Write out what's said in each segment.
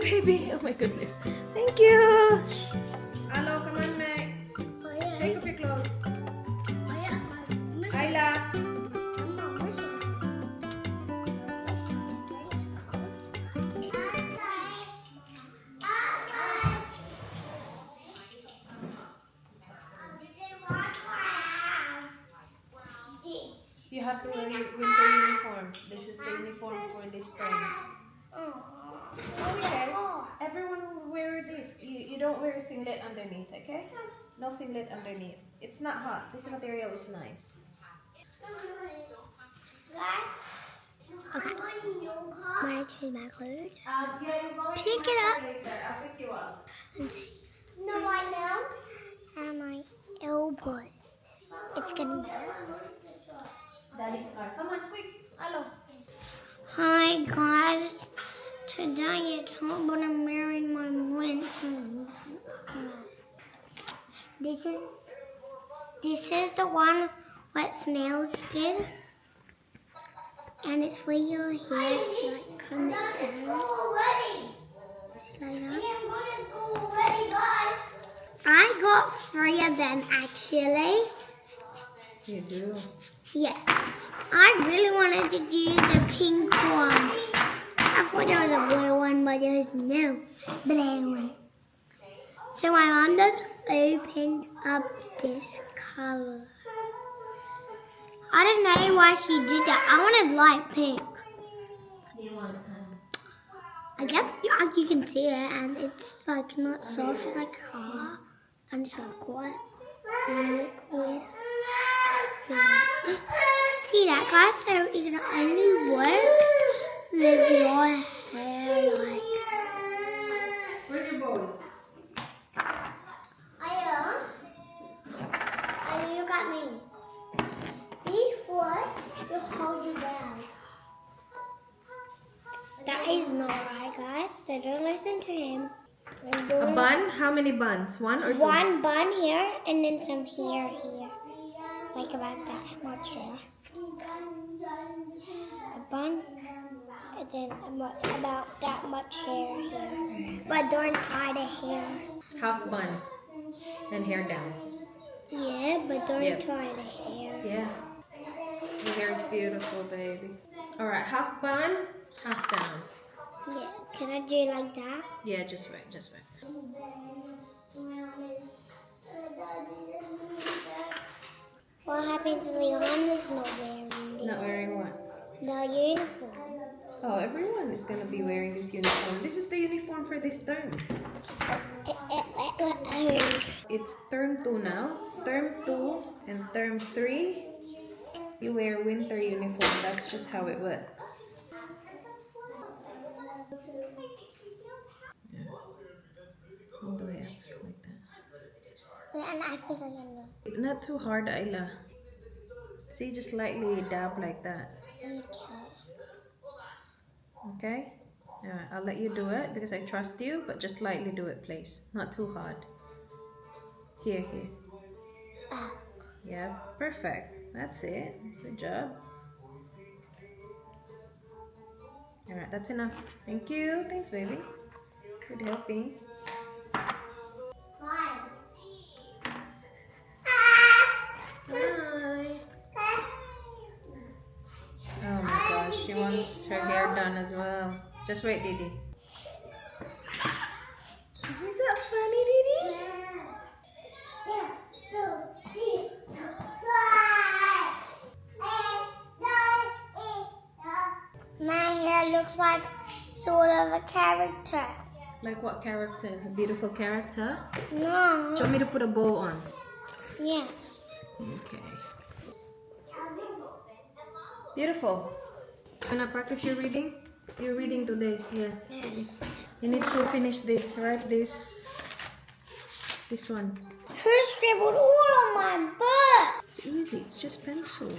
baby. Oh my goodness. Thank you. Hello, come on, Meg. Oh, yeah. Take off your clothes. Oh, yeah. Ayla. You have to wear your winter uniform. This is the uniform for this term. Okay. Everyone will wear this. You don't wear a singlet underneath, okay? No singlet underneath. It's not hot. This material is nice. Might I change my clothes? Yeah, you're going Pick to it my up. car later. I'll pick you up. No, I know. And my elbow. It's gonna be. Daddy's car. Come on, quick. Hello. Hi guys. Today it's hot, but I'm wearing my winter. This is the one that smells good. And it's for your hair to like come down. Just like that. I got 3 of them actually. You do. Yeah. I really wanted to do the pink one. I thought there was a blue one, but there was no blue one. So my mom just opened up this color. I don't know why she did that. I wanted light pink. You want I guess you can see it, and it's like not soft. It's like hard, and it's like white and liquid. Yeah. See that, guys? So it can only work with your hair like. Where's your bowl? Look at me. These 4 will hold you down. That is not right, guys. So don't listen to him. A bun? How many buns? 1 or 2? 1 bun here, and then some hair here. Like about that much hair. A bun, and then about that much hair here. But don't tie the hair. Half bun. And hair down. Yeah, but don't Yep. tie the hair. Yeah. Your hair is beautiful, baby. Alright, half bun, half down. Yeah, can I do it like that? Yeah, just right, just right. What happened to Leon is not wearing this? Not wearing what? The uniform. Oh, everyone is going to be wearing this uniform. This is the uniform for this term. It's term 2 now. Term 2 and term 3, you wear winter uniform. That's just how it works. Yeah. All the way up like that. And I think I can do. Not too hard, Ayla. See, just lightly dab like that. Okay. Okay? Alright, I'll let you do it because I trust you, but just lightly do it, please. Not too hard. Here. Yeah, perfect. That's it. Good job. Alright, that's enough. Thank you. Thanks, baby. Good helping. Hi. Oh my gosh, she wants her hair done as well. Just wait, Didi. Is that funny, Didi? My hair looks like sort of a character. Like what character? A beautiful character? No. Do you want me to put a bow on? Yes. Okay. Beautiful. Gonna practice your reading? You're reading today, yeah. Yes. You need to finish this, right? This one. Who scribbled all on my book? It's easy, it's just pencil.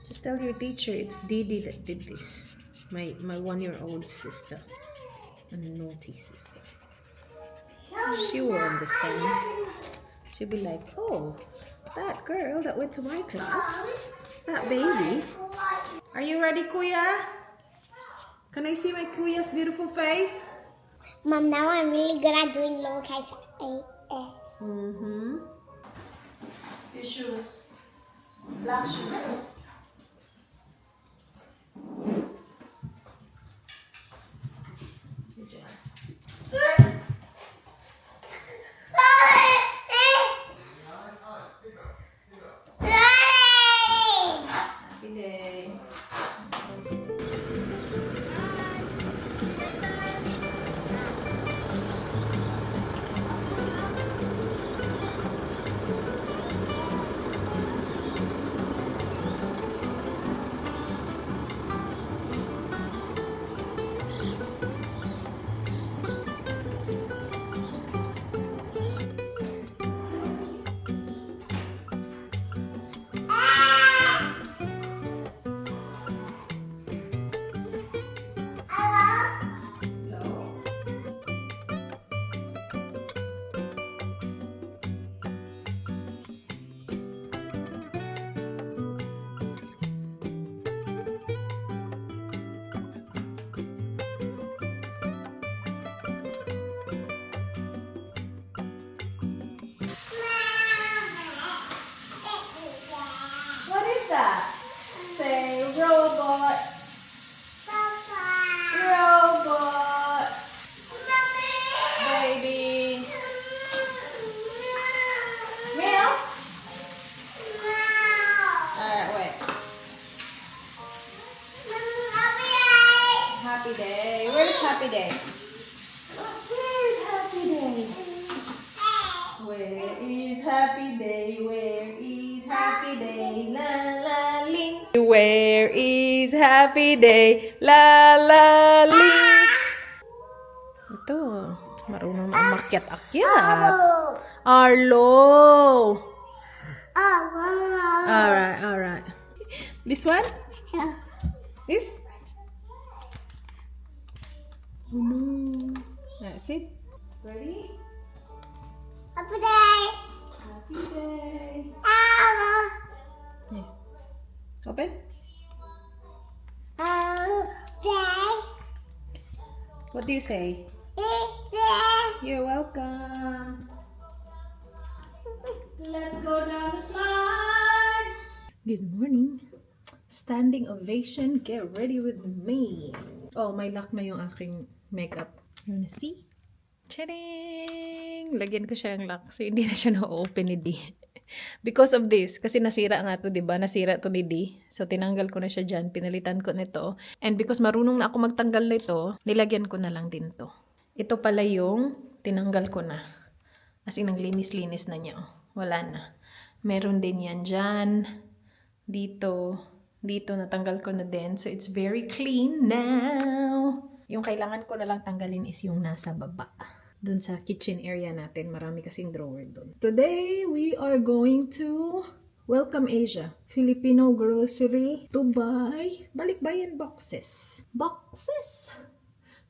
Just tell your teacher it's Didi that did this. My 1-year-old sister. A naughty sister. She will understand. She'll be like, oh, that girl that went to my class, that baby. Are you ready, Kuya? Can I see my Kuya's beautiful face? Mom, now I'm really good at doing lowercase a. Mm-hmm. Your shoes. Black shoes. Good job. Happy day. What is that? Say robot. Robot. Baby. Milk? Alright, wait. Happy day. Where's Happy Day? Where's Happy Day? Where is Happy Day? Where is Happy Day? La la ling. Where is Happy Day? La la ling. Ito, marunong na umakyat-akyat. Arlo. Alright. This one? This? Oh no. Alright, sit. Ready? Happy day. Happy day. Hello. Yeah. Open. Day. What do you say? You're welcome. Let's go down the slide. Good morning. Standing ovation. Get ready with me. Oh, may lock na yung aking makeup. You wanna see? Tadang! Lagyan ko siya ng lock so hindi na siya na-open ni D. Because of this, kasi nasira nga to, diba? Nasira to ni D. So, tinanggal ko na siya dyan. Pinalitan ko nito. And because marunong na ako magtanggal nito, nilagyan ko na lang din to. Ito pala yung tinanggal ko na. As in, ang linis-linis na niya. Wala na. Meron din yan dyan. Dito. Dito, natanggal ko na din. So, it's very clean now. Yung kailangan ko na lang tanggalin is yung nasa baba. Dun sa kitchen area natin. Marami kasing drawer dun. Today, we are going to Welcome Asia. Filipino grocery to buy balikbayan boxes. Boxes!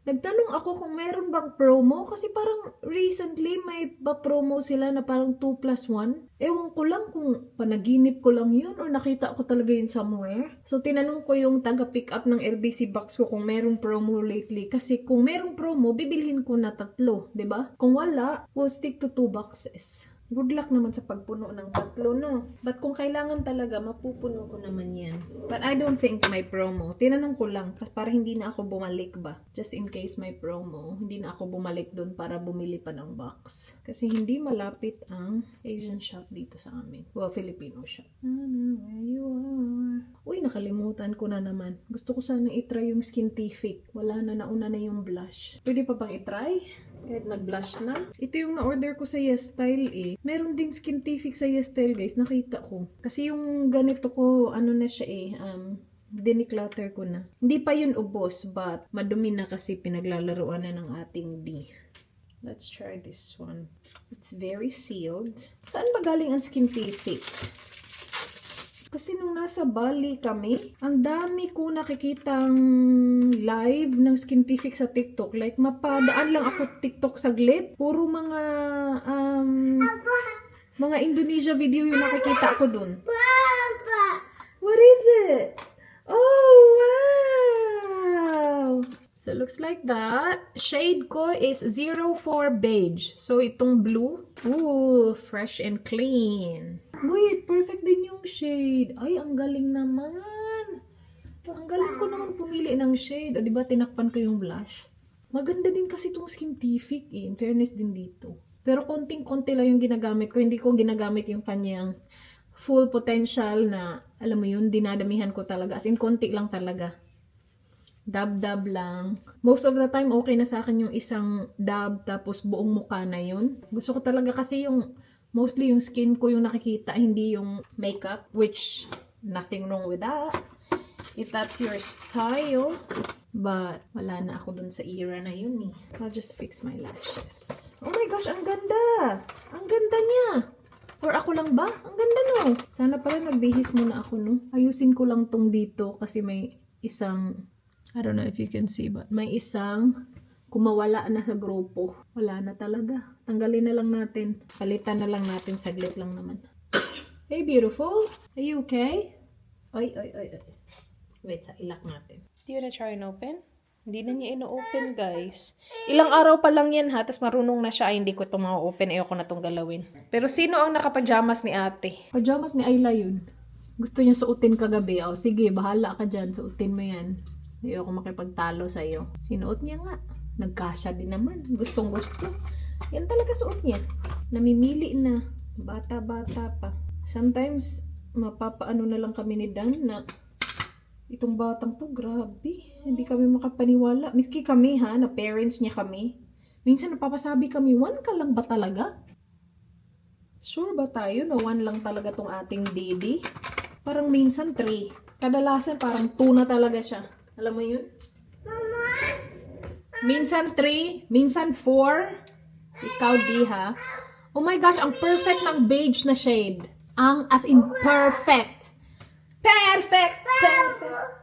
Nagtanong ako kung meron bang promo kasi parang recently may pa-promo sila na parang 2+1. Ewan ko lang kung panaginip ko lang yun or nakita ko talaga yun somewhere. So tinanong ko yung taga-pick up ng LBC box ko kung merong promo lately. Kasi kung merong promo, bibilhin ko na 3, diba? Kung wala, we'll stick to 2 boxes. Good luck naman sa pagpuno ng 3, no? But kung kailangan talaga, mapupuno ko naman yan. But I don't think may promo. Tinanong ko lang para hindi na ako bumalik ba. Just in case may promo, hindi na ako bumalik dun para bumili pa ng box. Kasi hindi malapit ang Asian shop dito sa amin. Well, Filipino shop. Where you are. Uy, nakalimutan ko na naman. Gusto ko sana itry yung Skintific. Wala na, nauna na yung blush. Pwede pa bang itry? Kahit nag-blush na. Ito yung na-order ko sa Yes Style eh. Meron ding Skintific sa Yes Style guys. Nakita ko. Kasi yung ganito ko, ano na siya eh. Diniclutter ko na. Hindi pa yun ubos but madumi na kasi pinaglalaruan na ng ating D. Let's try this one. It's very sealed. Saan ba galing ang Skintific? Kasi nung nasa Bali kami, ang dami ko nakikitang live ng Skintific sa TikTok. Like, mapadaan lang ako TikTok saglit. Puro mga Indonesia video yung nakikita ko dun. What is it? Oh, wow! So, looks like that. Shade ko is 04 beige. So, itong blue. Ooh, fresh and clean. Wait, perfect din yung shade. Ay, ang galing naman. Ang galing ko naman pumili ng shade. O, diba, tinakpan ko yung blush. Maganda din kasi itong Skintific eh. In fairness din dito. Pero konting-konti lang yung ginagamit ko. Hindi ko ginagamit yung kanyang full potential na, alam mo yun, dinadamihan ko talaga. As in, konti lang talaga. Dab-dab lang. Most of the time, okay na sa akin yung isang dab tapos buong mukha na yun. Gusto ko talaga kasi yung, mostly yung skin ko yung nakikita, hindi yung makeup. Which, nothing wrong with that. If that's your style. But, wala na ako dun sa era na yun eh. I'll just fix my lashes. Oh my gosh, ang ganda! Ang ganda niya! Or ako lang ba? Ang ganda no! Sana pala nagbihis muna ako no. Ayusin ko lang tong dito kasi may isang, I don't know if you can see, but may isang kumawala na sa grupo. Wala na talaga. Tanggalin na lang natin. Palitan na lang natin. Saglit lang naman. Hey, beautiful. Are you okay? Ay. Wait, sa ilak natin. Do you wanna try and open? Hindi na niya ino-open, guys. Ilang araw pa lang yan, ha? Tapos marunong na siya. Ay, hindi ko ito ma-open. Ayoko na itong galawin. Pero sino ang nakapajamas ni ate? Pajamas ni Ayla yun. Gusto niya suotin kagabi. O, sige, bahala ka dyan. Suotin mo yan. Ayoko makipagtalo sa'yo. Sinuot niya nga. Nagkasya din naman. Gustong gusto. Yan talaga suot niya. Namimili na. Bata-bata pa. Sometimes, mapapaano na lang kami ni Dan na itong batang to, grabe. Hindi kami makapaniwala. Miski kami ha, na parents niya kami. Minsan napapasabi kami, 1 ka lang ba talaga? Sure ba tayo na 1 lang talaga tong ating Didi? Parang minsan 3. Kadalasan parang 2 na talaga siya. Alam mo yun? Mama! Minsan 3, minsan 4. Ikaw, di ha? Oh my gosh, ang perfect ng beige na shade. Ang as in perfect. Perfect!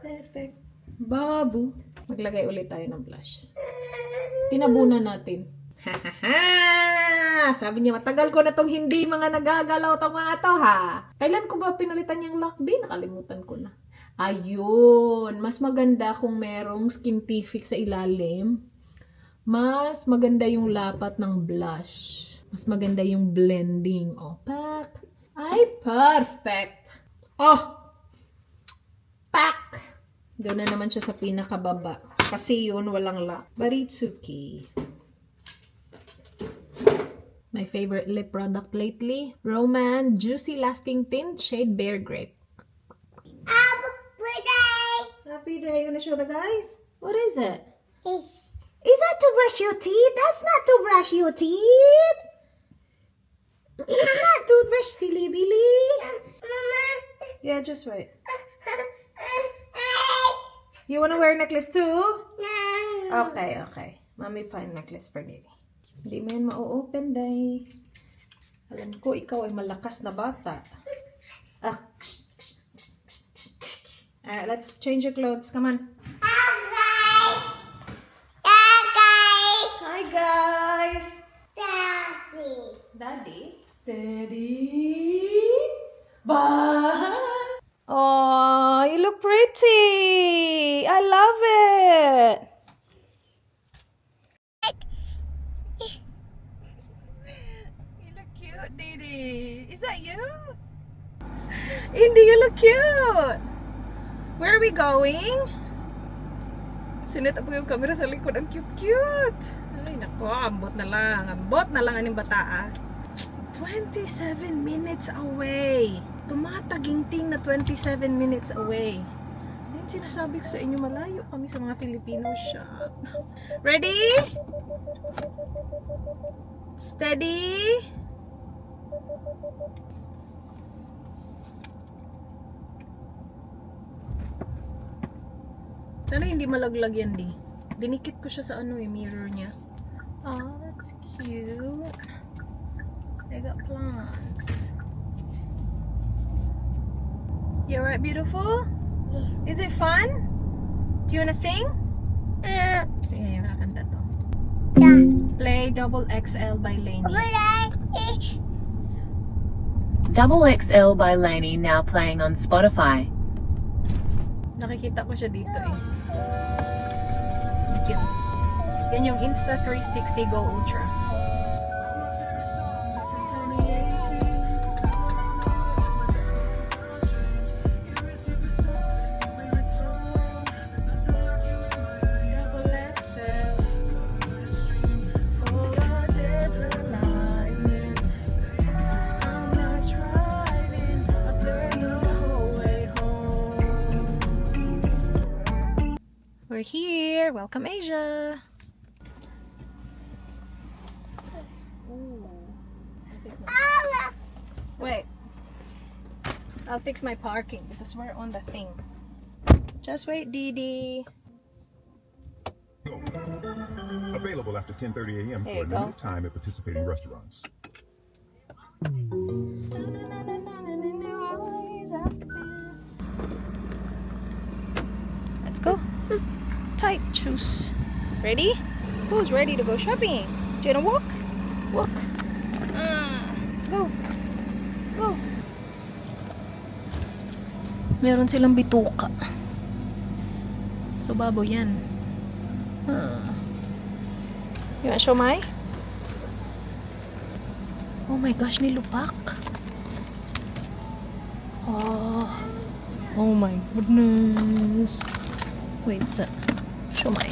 Perfect. Babu. Maglagay ulit tayo ng blush. Tinabunan natin. Ha! Sabi niya, matagal ko na tong hindi mga nagagalaw tong mga to, ha? Kailan ko ba pinalitan yung lock B? Nakalimutan ko na. Ayun. Mas maganda kung merong Skintific sa ilalim. Mas maganda yung lapat ng blush. Mas maganda yung blending. O, pak. Ay, perfect. Oh! Pak! Doon na naman siya sa pinakababa. Kasi yun, walang lock. But it's okay. My favorite lip product lately, Roman Juicy Lasting Tint Shade Bear Grape. Happy day! Happy day. You wanna show the guys? What is it? Is that to brush your teeth? That's not to brush your teeth. It's not toothbrush, silly Billy. Mama! Yeah, just wait. You wanna wear a necklace too? No! Okay. Mommy find necklace for Didi. Hindi mo yan ma-open, day. Alam ko, ikaw ay malakas na bata. Alright, let's change your clothes. Come on. Hi, guys. Daddy? Steady. Bye. Oh, you look pretty. I love it. You look cute, Didi. Is that you? Indy, you look cute. Where are we going? Sineta po yung camera sa likod. Ang cute-cute. Ay, naku. Ambot na lang. Ambot na lang aning bata, 27 minutes away. Tumataginting na 27 minutes away. Ayun, sinasabi ko sa inyo, malayo kami sa mga Filipino shop. Ready? Steady? Sana hindi malaglag yan, di. Dinikit ko siya sa mirror niya. Oh, that's cute. I got plants. You alright, beautiful? Is it fun? Do you wanna sing? Sige, kakanta to. Play Double XL by Lainey. Double XL by Lainey now playing on Spotify. Nakikita ko siya dito eh. cute. Yan yung Insta360 Go Ultra. We're here. Welcome, Asia. Wait. I'll fix my parking because we're on the thing. Just wait, Didi. Available after 10:30 a.m. There for you a go. limited time at participating restaurants. Let's go. Tight shoes. Ready? Who's ready to go shopping? Do you wanna walk? Walk. Go. Go. Meron silang bituka. So, babo yan. You want siomai? Oh my gosh, nilupak. Oh my goodness. Wait, sa siomai.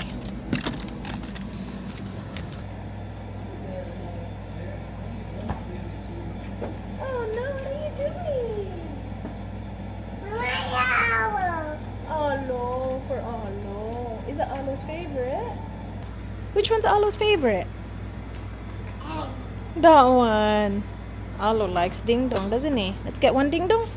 Oh no, what are you doing? Alo for Alo. Is it Alo's favorite? Which one's Alo's favorite? That one. Alo likes ding dong, doesn't he? Let's get one ding dong.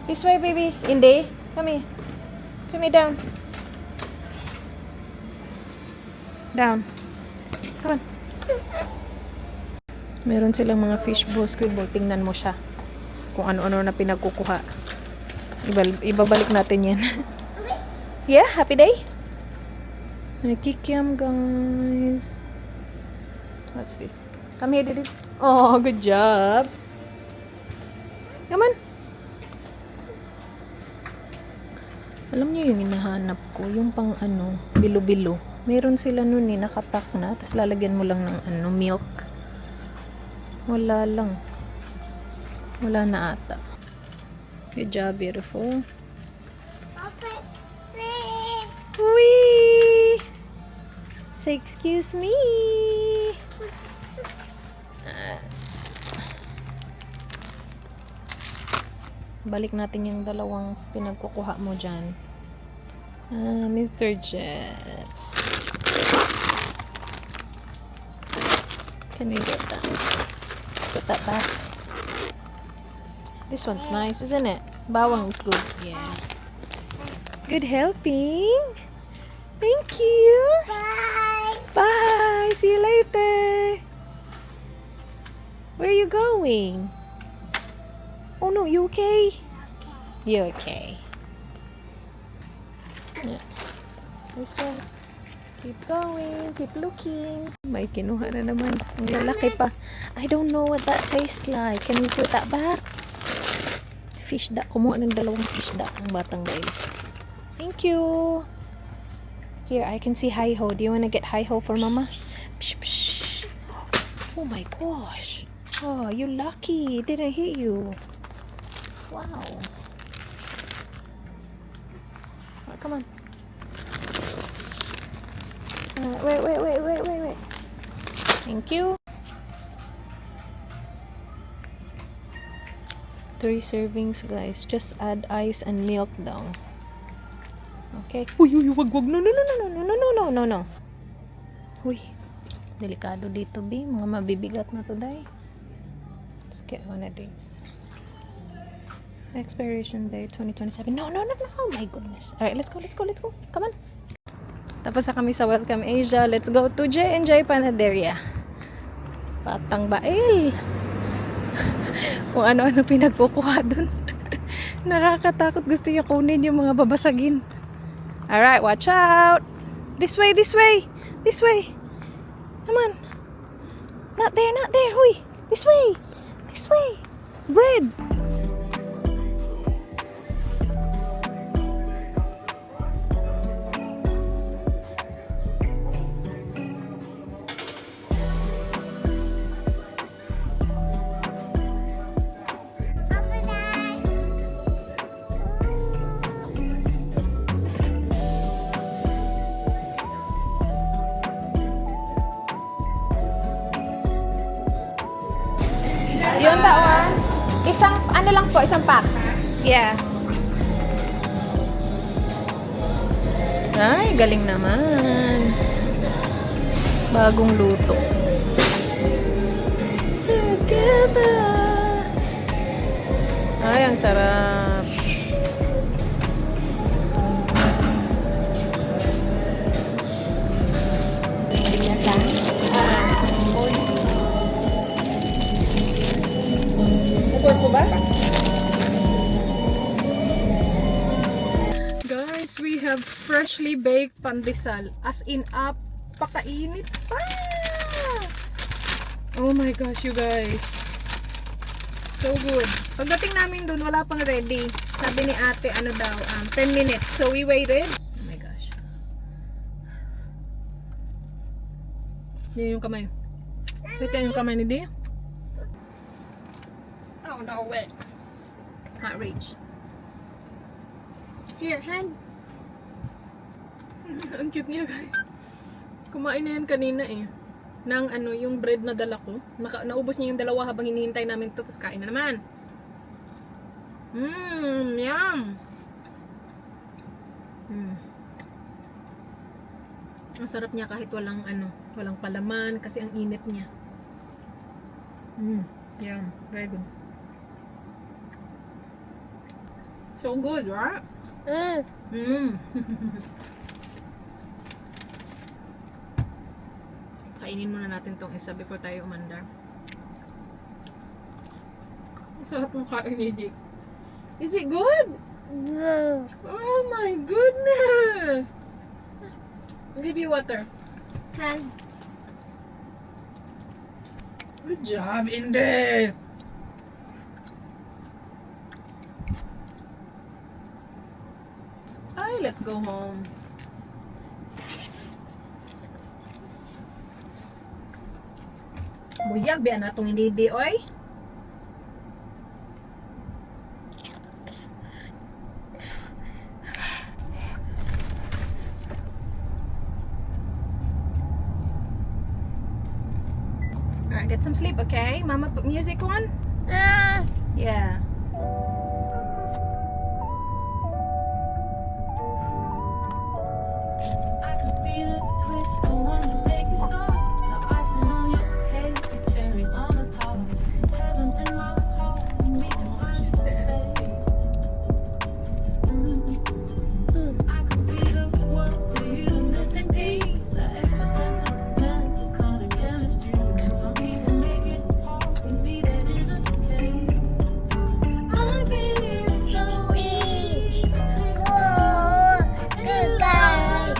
This way, baby. Indy, come here. Put me down. Down. Come on. Meron silang mga fishbowl, squidbowl. Tingnan mo siya. Kung ano-ano na pinagkukuha. Ibabalik natin yan. Yeah, happy day? Nakikiam, guys. What's this? Come here, Didi. Oh, good job. Come on. Alam niyo yung hinahanap ko, yung pang ano, bilo-bilo. Meron sila nun eh, nakapack na, tapos lalagyan mo lang ng ano, milk. Wala lang. Wala na ata. Good job, beautiful. Wee! Say excuse me. Balik natin yung dalawang pinagkukuha mo dyan. Mr. Jeps. Can we get that? Let's put that back. This one's nice, isn't it? Bawang is good. Yeah. Good helping. Thank you. Bye. Bye. See you later. Where are you going? Oh no, you okay? You okay? Yeah. This one. Keep going. Keep looking. May kinuha na naman. Ang lalaki pa. I don't know what that tastes like. Can we put that back? Fish da. Kumuha ng dalawang fish da. Ang batang baby. Thank you. Here, I can see hi-ho. Do you want to get hi-ho for mama? Psh, psh. Oh my gosh. Oh, you're lucky. It didn't hit you. Wow. Oh, come on. Wait. Thank you. 3 servings, guys. Just add ice and milk down. Okay. Uy, wag. No. Uy. Delikado dito, B. Mga mabibigat na to, day. Let's get one of these. Expiration date 2027. No. Oh my goodness. Alright, let's go. Come on. Tapos na kami sa Welcome Asia. Let's go to J&J Panaderia. Patang bail. Kung ano-ano pinagkukuha dun. Nakakatakot. Gusto niya kunin yung mga babasagin. Alright, watch out. This way. Come on. Not there. Huy. This way. Bread! Over there. Yun taon. Isang, ano lang po, isang pack. Yeah. Ay, galing naman. Bagong luto. Together. Ay, ang sarap. Guys, we have freshly baked pandesal. As in, pakainit pa! Oh my gosh, you guys. So good. Pagdating namin dun, wala pang ready. Sabi ni ate, 10 minutes. So we waited. Oh my gosh. Yan yung kamay. Ito yung kamay ni Di. Oh no, wait. Can't reach. Here, hand. Ang cute niya, guys. Kumain na yan kanina eh. Nang yung bread na dala ko. Naubos niya yung dalawa habang hinihintay namin ito. Tapos kain na naman. Yum. Ang sarap niya kahit walang walang palaman kasi ang init niya. Yum. Very good. So good, right? Kainin muna natin tong isa before tayo umandar. Ang sarap ng kain ni Jake. Is it good? No. Oh my goodness! I'll give you water. Hand. Good job, Inde! Ay, let's go home. Buyag, biya na itong hindi oy. Alright, get some sleep, okay? Mama put music on? Yeah. I can feel it twist, the one to make it stop. The icing on your cake, the cherry on the top. Heaven in my heart, we can find it space. I could be the world to you, missing piece. The extra sentimental kind of chemistry. Some people make it hard for me, that isn't the case. 'Cause I get so easy to go and lie.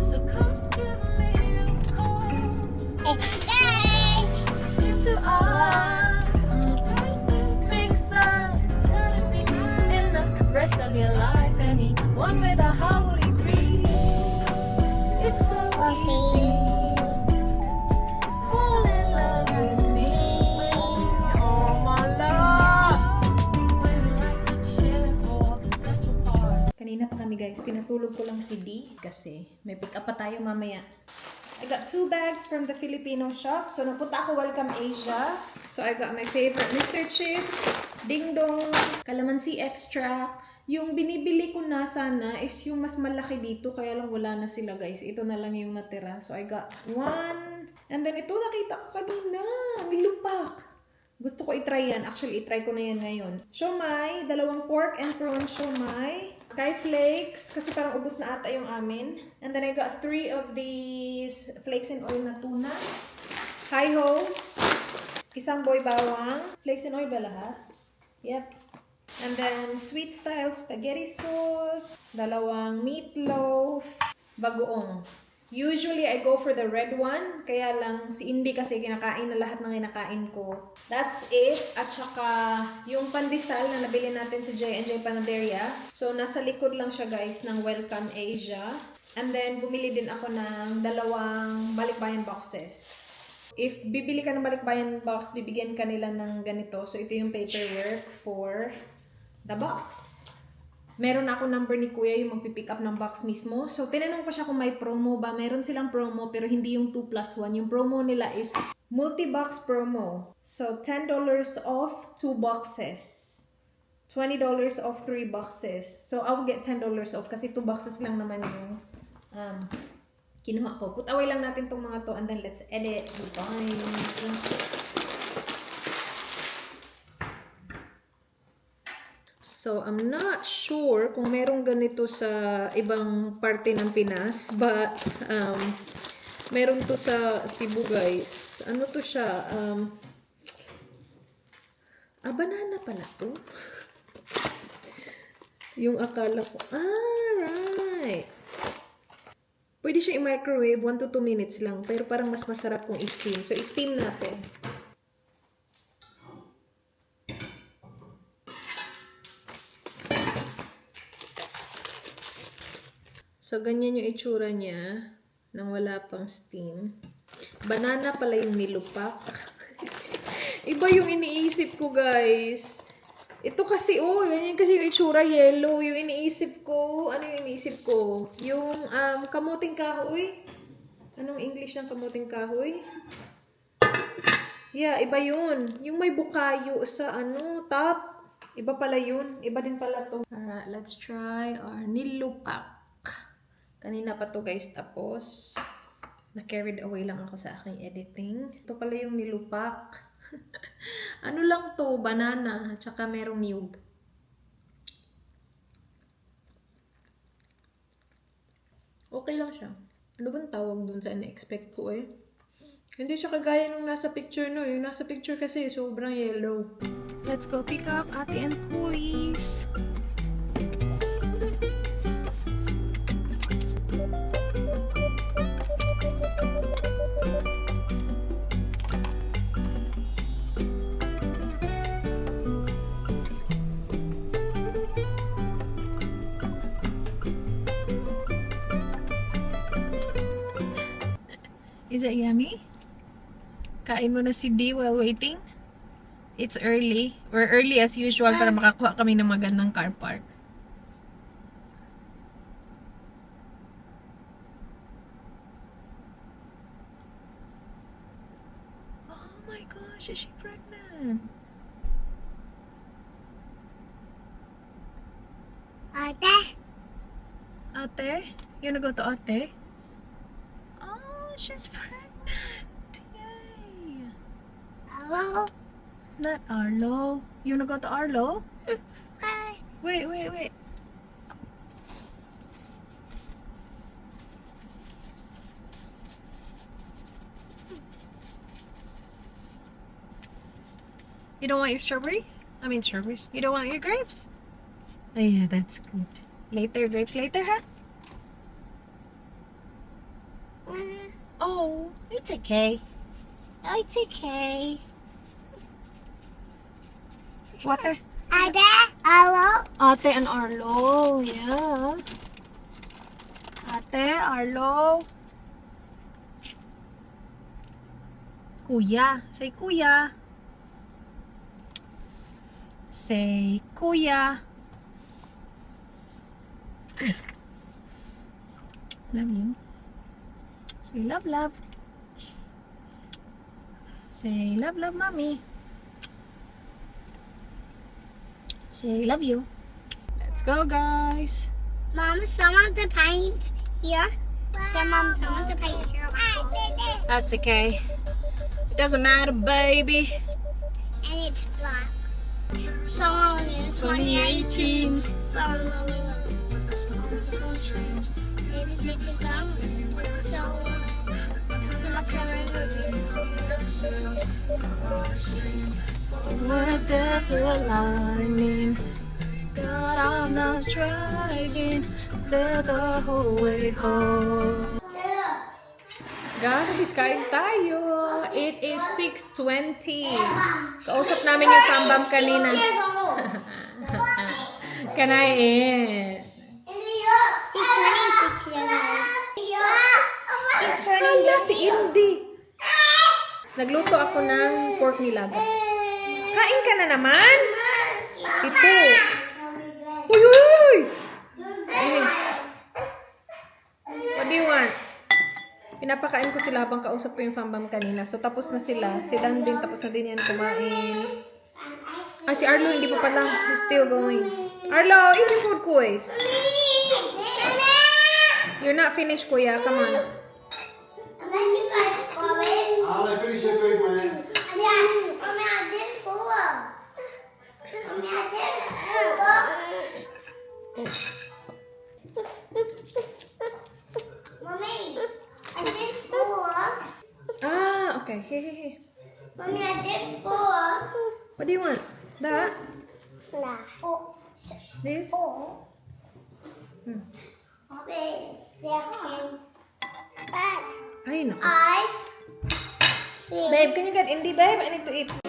So come give me a call into us. A perfect mixer, telling me in the rest of your life. Anyone with a heart would agree. It's so easy to fall in love with me. Oh, my love! When we like to share all the central part. Kanina pa kami guys, pinatulog ko lang si D kasi may pick up pa tayo mamaya. I got 2 bags from the Filipino shop. So napunta ako Welcome Asia. So I got my favorite Mr. Chips, Ding Dong, Calamansi Extract. Yung binibili ko na sana is yung mas malaki dito kaya lang wala na sila guys. Ito na lang yung natira. So I got 1. And then ito nakita ko kanina. May lupak. Gusto ko i-try yan. Actually, i-try ko na yan ngayon. Siomai, 2 pork and prawn siomai. Sky flakes, kasi parang ubos na ata yung amin. And then I got 3 of these flakes and oil na tuna. Hi-hos, isang boy bawang. Flakes and oil ba lahat? Yep. And then sweet style spaghetti sauce. 2 meatloaf. Bagoong. Usually, I go for the red one. Kaya lang, si Indy kasi kinakain na lahat ng kinakain ko. That's it. At saka, yung pandesal na nabili natin sa J&J Panaderia. So, nasa likod lang siya guys ng Welcome Asia. And then, bumili din ako ng 2 balikbayan boxes. If bibili ka ng balikbayan box, bibigyan ka nila ng ganito. So, ito yung paperwork for the box. Meron ako number ni Kuya yung magpipick up ng box mismo. So, tinanong ko siya kung may promo ba. Meron silang promo pero hindi yung 2+1. Yung promo nila is multi-box promo. So, $10 off 2 boxes. $20 off 3 boxes. So, I'll get $10 off kasi 2 boxes lang naman yung kinuha ko. Put away lang natin tong mga to and then let's edit the guys. So, I'm not sure kung merong ganito sa ibang parte ng Pinas, but meron to sa Cebu, guys. Ano to siya? Banana pala to. Yung akala ko. Right. Pwede siya i-microwave 1 to 2 minutes lang, pero parang mas masarap kung i-steam. So, i-steam natin. So, ganyan yung itsura niya nang wala pang steam. Banana pala yung nilupak. Iba yung iniisip ko, guys. Ito kasi, ganyan kasi yung itsura, yellow. Yung iniisip ko, ano yung iniisip ko? Yung kamuting kahoy. Anong English ng kamuting kahoy? Yeah, iba yun. Yung may bukayo sa top. Iba pala yun. Iba din pala to. Alright, let's try our nilupak. Kanina pa to guys, tapos na-carried away lang ako sa aking editing. Ito pala yung nilupak. Ano lang to, banana, tsaka merong niyog. Okay lang siya. Ano bang tawag dun sa na-expect ko eh? Hindi siya kagaya nung nasa picture no. Yung nasa picture kasi sobrang yellow. Let's go pick up Ate and Kuis. Is it yummy? Kain mo na si D while waiting? It's early. We're early as usual para makakuha kami ng magandang car park. Oh my gosh, is she pregnant? Ate? Ate? You wanna go to Ate? Oh, she's pregnant. Yay. Hello? Not Arlo. You wanna go to Arlo? Hi. Wait. You don't want your strawberries? I mean strawberries. You don't want your grapes? Oh yeah, that's good. Later, grapes later, huh? Oh, it's okay. Oh, it's okay. Water. Ate? Hello? Ate and Arlo, yeah. Ate, Arlo. Kuya. Say kuya. Say kuya. Love you. Say love. Say love, mommy. Say love you. Let's go, guys. Mom, someone to paint here. Someone to paint here. That's okay. It doesn't matter, baby. And it's black. Someone is 2018. What does a line mean? God, I'm not driving. Let the whole way home. Guys, kain tayo. It is 6:20. Kausap namin yung pambam kanina. Can I eat? She's turning 6 years old. She's turning Hala, this si Indy. Nagluto ako ng pork nilaga. Kain ka na naman. Ito. Uy, uy, uy. What do you want? Pinapakain ko sila habang kausap ko yung pambam kanina. So, tapos na sila. Si Dan din, tapos na din yan kumain. Ah, si Arlo, hindi pa pala. He's still going. Arlo, eat your food, kuys. You're not finished, kuya. Come on. I'll let finish your food, man. Ah, okay. Hey, hey, hey. Mommy, I did 4. What do you want? That? Nah. This? Second. But Ay, naku. I see. Babe, can you get Indy, babe? I need to eat.